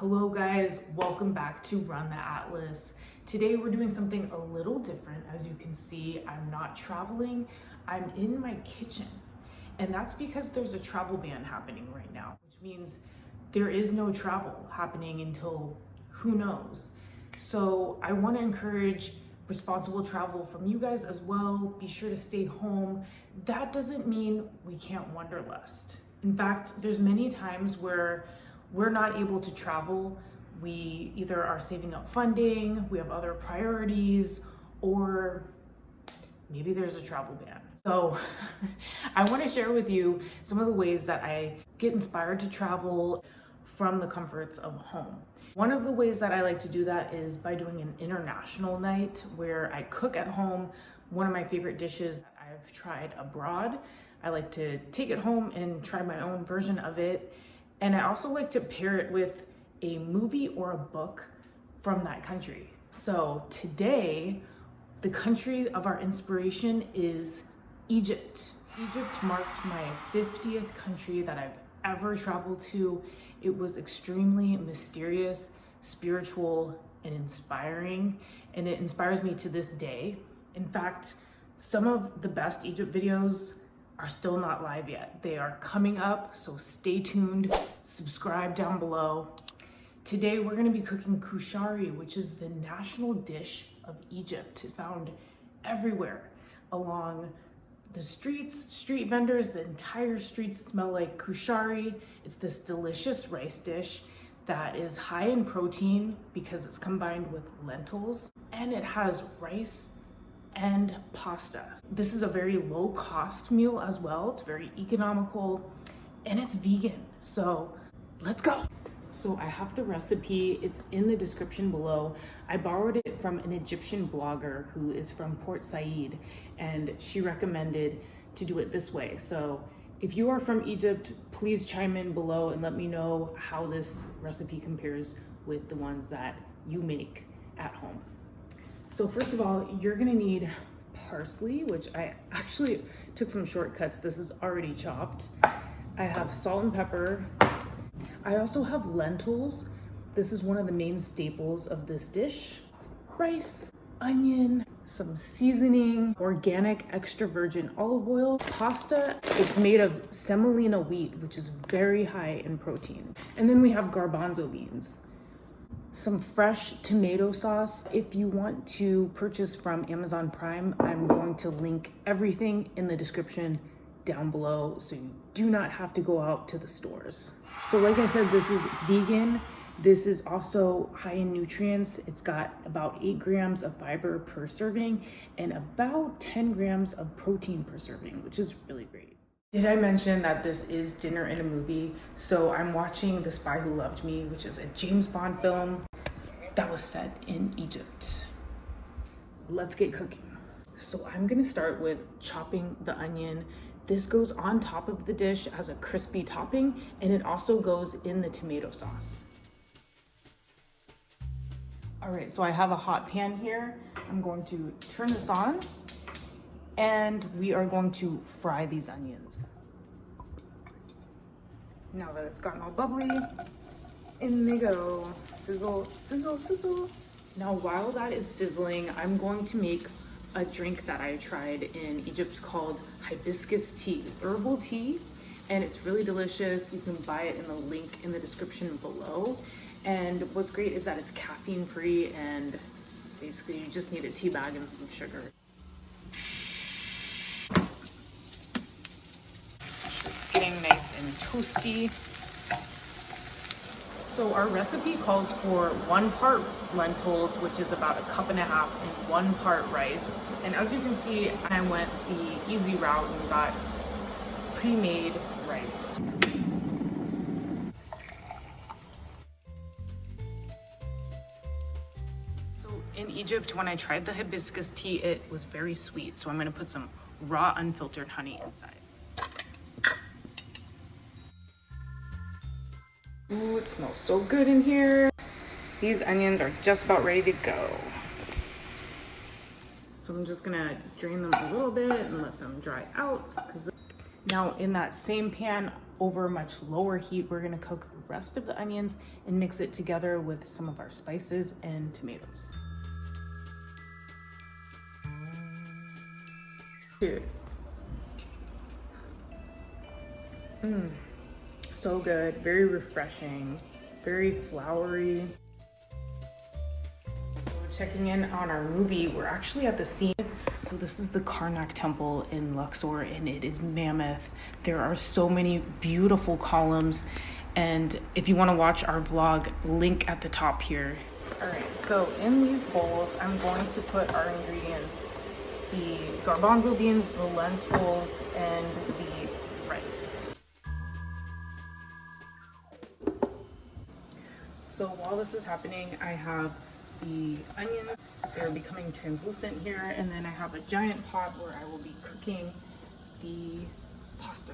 Hello guys, welcome back to Run the Atlas. Today we're doing something a little different. As you can see, I'm not traveling, I'm in my kitchen. And that's because there's a travel ban happening right now, which means there is no travel happening until who knows. So I want to encourage responsible travel from you guys as well. Be sure to stay home. That doesn't mean we can't wanderlust. In fact, there's many times where we're not able to travel. We either are saving up funding, we have other priorities, or maybe there's a travel ban. So I want to share with you some of the ways that I get inspired to travel from the comforts of home. One of the ways that I like to do that is by doing an international night where I cook at home. One of my favorite dishes that I've tried abroad, I like to take it home and try my own version of it. And I also like to pair it with a movie or a book from that country. So today, the country of our inspiration is Egypt. Egypt marked my 50th country that I've ever traveled to. It was extremely mysterious, spiritual, and inspiring, and it inspires me to this day. In fact, some of the best Egypt videos are still not live yet. They are coming up, so stay tuned, subscribe down below. Today we're gonna be cooking Koshari, which is the national dish of Egypt. It's found everywhere along the streets, street vendors, the entire streets smell like Koshari. It's this delicious rice dish that is high in protein because it's combined with lentils, and it has rice and pasta. This is a very low cost meal as well. It's very economical and it's vegan. So let's go. So I have the recipe, it's in the description below. I borrowed it from an Egyptian blogger who is from Port Said, and she recommended to do it this way. So if you are from Egypt, please chime in below and let me know how this recipe compares with the ones that you make at home. So first of all, you're gonna need parsley, which I actually took some shortcuts. This is already chopped. I have salt and pepper. I also have lentils. This is one of the main staples of this dish. Rice, onion, some seasoning, organic extra virgin olive oil, pasta. It's made of semolina wheat, which is very high in protein. And then we have garbanzo beans. Some fresh tomato sauce. If you want to purchase from Amazon Prime, I'm going to link everything in the description down below so you do not have to go out to the stores. So like I said, this is vegan. This is also high in nutrients. It's got about 8 grams of fiber per serving and about 10 grams of protein per serving, which is really great. Did I mention that this is dinner in a movie? So I'm watching The Spy Who Loved Me, which is a James Bond film that was set in Egypt. Let's get cooking. So I'm gonna start with chopping the onion. This goes on top of the dish as a crispy topping, and it also goes in the tomato sauce. All right, so I have a hot pan here. I'm going to turn this on, and we are going to fry these onions. Now that it's gotten all bubbly, in they go. Sizzle, sizzle, sizzle. Now while that is sizzling, I'm going to make a drink that I tried in Egypt called hibiscus tea, herbal tea, and it's really delicious. You can buy it in the link in the description below. And what's great is that it's caffeine free, and basically you just need a tea bag and some sugar. It's getting nice and toasty. So our recipe calls for 1 part lentils, which is about 1.5 cups, and 1 part rice. And as you can see, I went the easy route and got pre-made rice. So in Egypt, when I tried the hibiscus tea, it was very sweet. So I'm gonna put some raw unfiltered honey inside. Ooh, it smells so good in here. These onions are just about ready to go. So I'm just gonna drain them a little bit and let them dry out. Now in that same pan, over a much lower heat. We're gonna cook the rest of the onions and mix it together with some of our spices and tomatoes. Cheers. So good, very refreshing, very floury. We're checking in on our movie. We're actually at the scene. So this is the Karnak Temple in Luxor, and it is mammoth. There are so many beautiful columns. And if you want to watch our vlog, link at the top here. All right, so in these bowls, I'm going to put our ingredients: the garbanzo beans, the lentils, and the rice. So while this is happening, I have the onions. They're becoming translucent here, and then I have a giant pot where I will be cooking the pasta.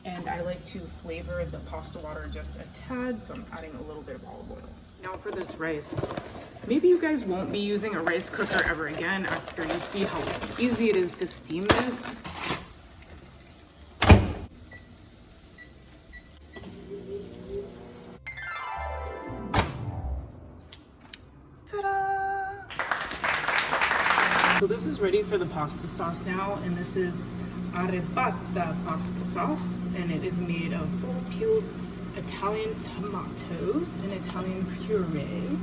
And I like to flavor the pasta water just a tad, so I'm adding a little bit of olive oil. Now for this rice, maybe you guys won't be using a rice cooker ever again after you see how easy it is to steam this. So this is ready for the pasta sauce now, and this is arrabbiata pasta sauce, and it is made of full peeled Italian tomatoes and Italian puree.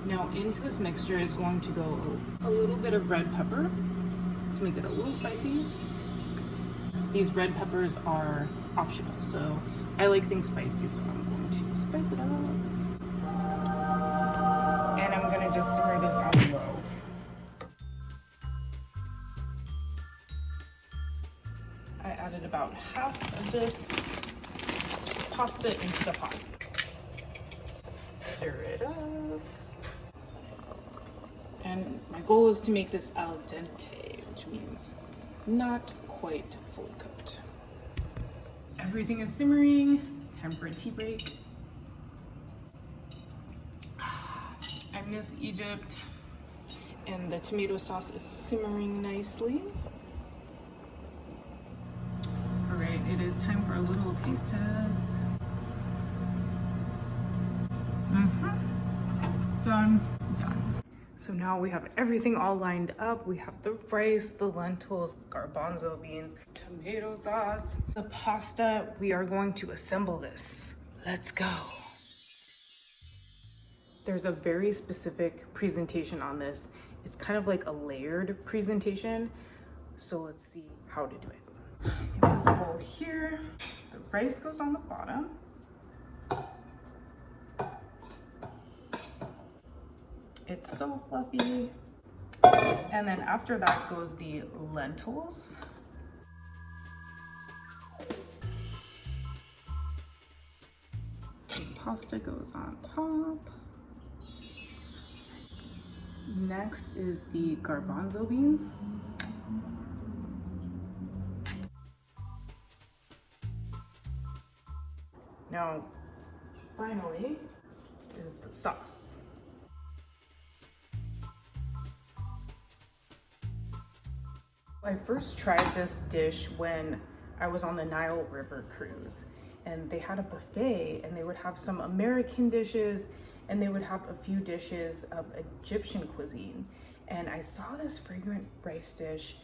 Now into this mixture is going to go a little bit of red pepper to make it a little spicy. These red peppers are optional, so I like things spicy, so I'm going to spice it up. And I'm gonna just simmer this on low. I added about half of this pasta into the pot. Stir it up. And my goal is to make this al dente, which means not quite fully cooked. Everything is simmering. Time for a tea break. I miss Egypt. And the tomato sauce is simmering nicely. Alright, it is time for a little taste test. Done. So now we have everything all lined up. We have the rice, the lentils, garbanzo beans, tomato sauce, the pasta. We are going to assemble this. Let's go. There's a very specific presentation on this. It's kind of like a layered presentation. So let's see how to do it. Get this bowl here. The rice goes on the bottom. It's so fluffy. And then after that goes the lentils. The pasta goes on top. Next is the garbanzo beans. Now, finally, is the sauce. I first tried this dish when I was on the Nile River cruise, and they had a buffet, and they would have some American dishes, and they would have a few dishes of Egyptian cuisine. And I saw this fragrant rice dish,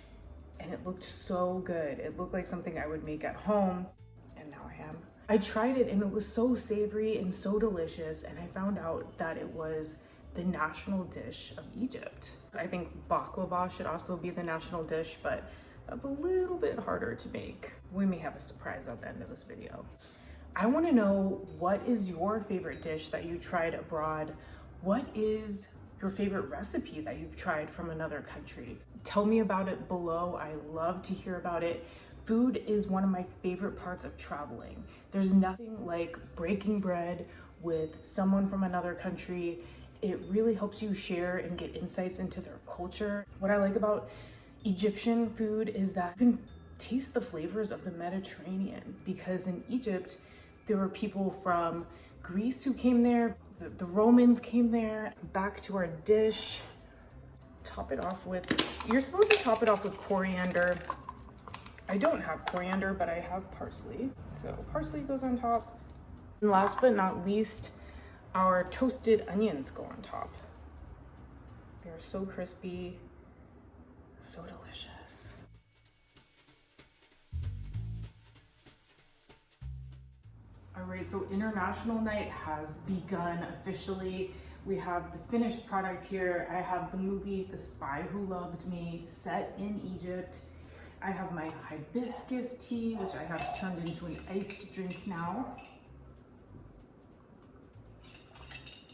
and it looked so good. It looked like something I would make at home, and now I am. I tried it, and it was so savory and so delicious, and I found out that it was the national dish of Egypt. I think baklava should also be the national dish, but that's a little bit harder to make. We may have a surprise at the end of this video. I want to know, what is your favorite dish that you tried abroad? What is your favorite recipe that you've tried from another country? Tell me about it below. I love to hear about it. Food is one of my favorite parts of traveling. There's nothing like breaking bread with someone from another country. It really helps you share and get insights into their culture. What I like about Egyptian food is that you can taste the flavors of the Mediterranean, because in Egypt, there were people from Greece who came there, the Romans came there. Back to our dish. Top it off with, you're supposed to top it off with coriander. I don't have coriander, but I have parsley. So parsley goes on top. And last but not least, our toasted onions go on top. They're so crispy, so delicious. All right, so International Night has begun officially. We have the finished product here. I have the movie The Spy Who Loved Me set in Egypt. I have my hibiscus tea, which I have turned into an iced drink now.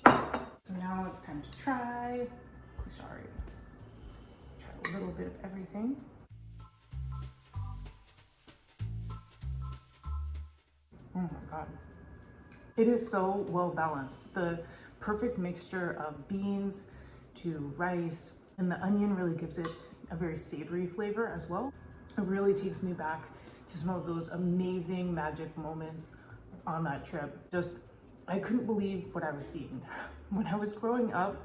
So now it's time to try Koshari. Try a little bit of everything. Oh my God. It is so well balanced. The perfect mixture of beans to rice, and the onion really gives it a very savory flavor as well. It really takes me back to some of those amazing magic moments on that trip. I couldn't believe what I was seeing. When I was growing up,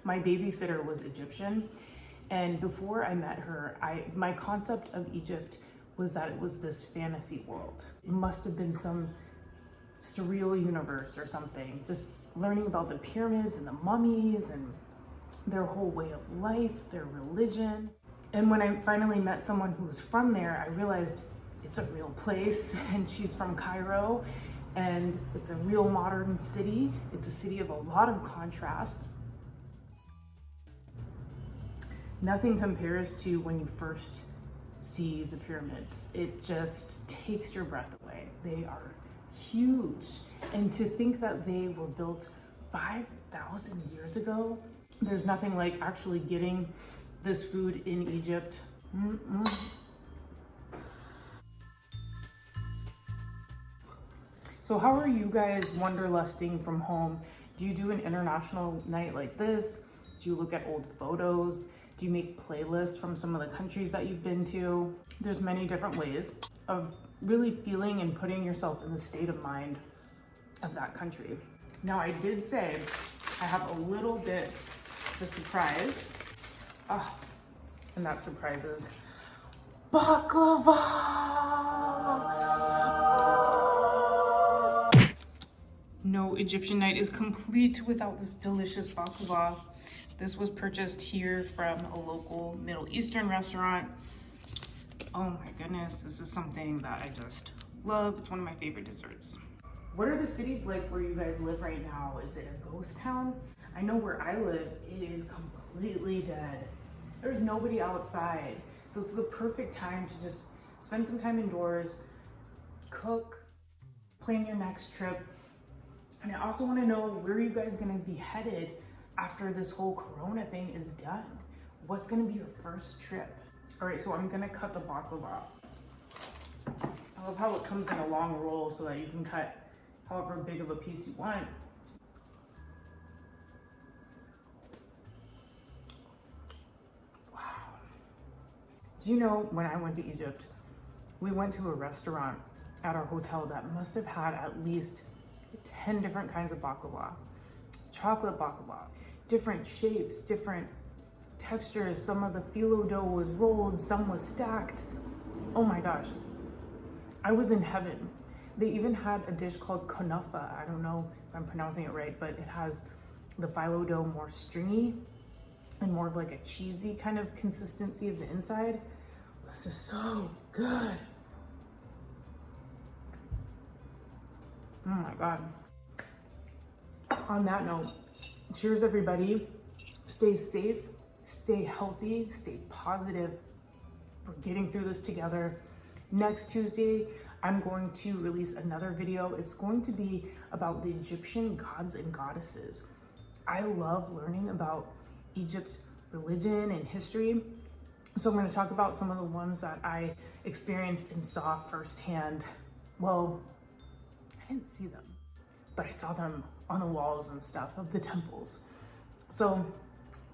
my babysitter was Egyptian, and before I met her, my concept of Egypt was that it was this fantasy world. It must have been some surreal universe or something. Just learning about the pyramids and the mummies and their whole way of life, their religion. And when I finally met someone who was from there, I realized it's a real place, and she's from Cairo, and it's a real modern city. It's a city of a lot of contrasts. Nothing compares to when you first see the pyramids. It just takes your breath away. They are huge. And to think that they were built 5,000 years ago, there's nothing like actually getting this food in Egypt. So how are you guys wanderlusting from home? Do you do an international night like this? Do you look at old photos? Do you make playlists from some of the countries that you've been to? There's many different ways of really feeling and putting yourself in the state of mind of that country. Now, I did say I have a little bit of a surprise. And that surprise is baklava! No Egyptian night is complete without this delicious baklava. This was purchased here from a local Middle Eastern restaurant. Oh my goodness, this is something that I just love. It's one of my favorite desserts. What are the cities like where you guys live right now? Is it a ghost town? I know where I live, it is completely dead. There's nobody outside. So it's the perfect time to just spend some time indoors, cook, plan your next trip. And I also want to know, where are you guys going to be headed after this whole Corona thing is done? What's going to be your first trip? All right, so I'm going to cut the baklava. I love how it comes in a long roll so that you can cut however big of a piece you want. Wow. Do you know, when I went to Egypt, we went to a restaurant at our hotel that must have had at least 10 different kinds of baklava. Chocolate baklava, different shapes, different textures. Some of the phyllo dough was rolled, some was stacked. Oh my gosh, I was in heaven. They even had a dish called kunafa. I don't know if I'm pronouncing it right, but it has the phyllo dough more stringy and more of like a cheesy kind of consistency of the inside. This is so good. Oh my God. On that note, cheers everybody. Stay safe, stay healthy, stay positive. We're getting through this together. Next Tuesday, I'm going to release another video. It's going to be about the Egyptian gods and goddesses. I love learning about Egypt's religion and history. So I'm going to talk about some of the ones that I experienced and saw firsthand. Well, I didn't see them, but I saw them on the walls and stuff of the temples. So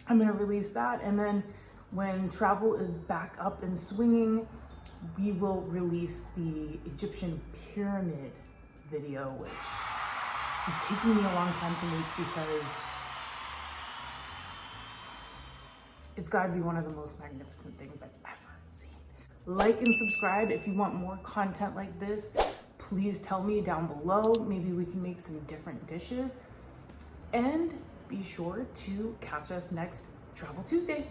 I'm going to release that, and then when travel is back up and swinging, we will release the Egyptian pyramid video, which is taking me a long time to make because it's got to be one of the most magnificent things I've ever seen. Like and subscribe if you want more content like this. Please tell me down below. Maybe we can make some different dishes. And be sure to catch us next Travel Tuesday.